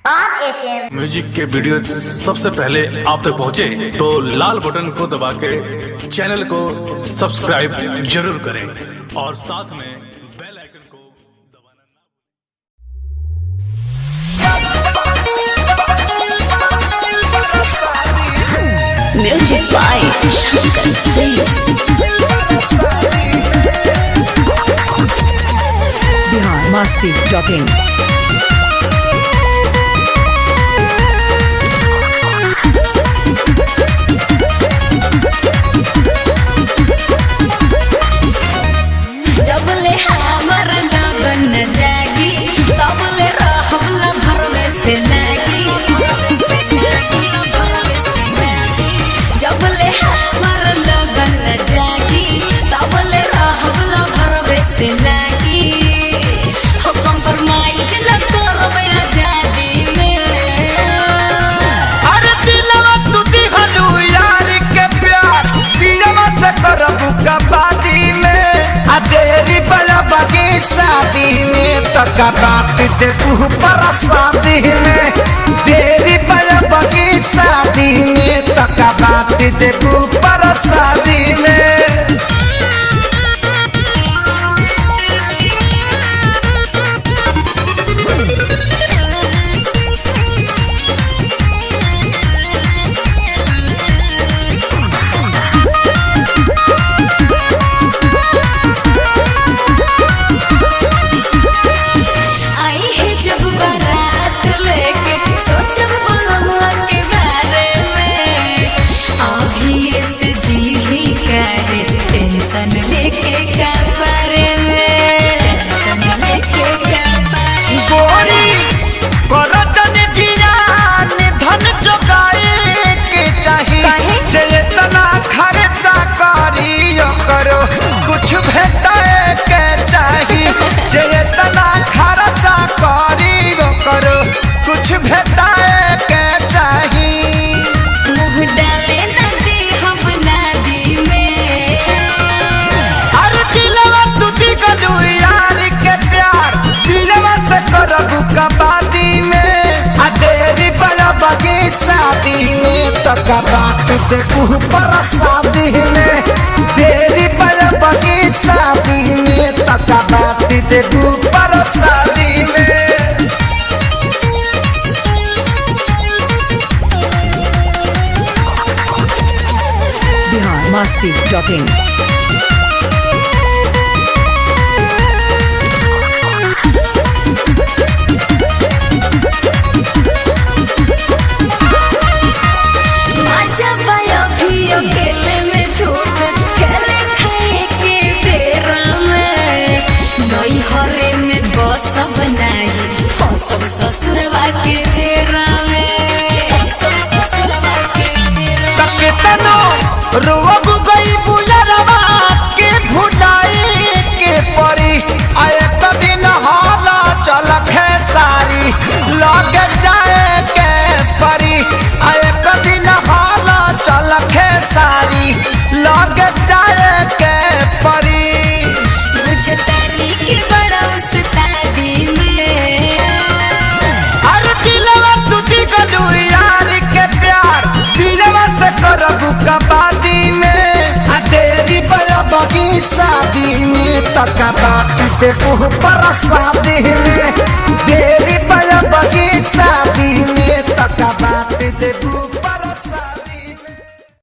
Music के video सबसे पहले आप तक पहुंचे तो लाल बटन को दबा के चैनल को सब्सक्राइब जरूर करें और साथ में बेल आइकन को दबाना ना। Music by Shankar Singh. biharmasti.in जबले हमर लगन जागी तबले रहल भर में से लागी। जबले हमर लगन जागी तबले रहल भर में से लागी। हो कंप्रोमाइज न करबे आजादी में। अरे दिलवा तू दिहलू यार के प्यार दिलवा से करबू कबादी में। आ तेरी बला बगी शादी में तक बात दे तू पर शादी में। तेरी बला बगी शादी में तक बात दे तू पर शादी में। आई है जब बारात लेके सोचब बनमुआ के बारे में। अभी से जी ही करे टेंशन लेके का बारे में। टेंशन लेके का बारे में। गोरी करतन जियान धन जोगाए के चाहिए चेतना खर्चा करियो करो कुछ भेटाए के चाहिए। चेतना खर्चा करियो करो कुछ भेटाए के चाहिए। मुँह डाले नदी हम नदी में। अरे दिलवा तू दिगलू यार के प्यार दिलवा से करबू कबादी में। आ तेरी बड़ा बगी शादी में तक बात दे तू पर शादी में। तेरी बड़ा बगी शादी में तक बात दे तू पर शादी में। biharmasti.in आजा बाया भी अकेले में झूठ खेले खाए के बेरा में। नई हरे में बस बनाई सब ससुरवा के फेरा में। ससुरवा के फेरा में। तनो रोब गई बुलरवा के भुलाई के परी आए दिन हाला चल खेसारी लग जाए के परी। आए दिन हाला चल खेसारी लग जाए के परी। मुझे तारी के बड़ा उस्तादी में। अरे दिलवा तू दिगलू यार के प्यार दिलवा से करबू कबादी में। आ तेरी बड़ा बगी शादी में तक बात दे तू पर शादी में।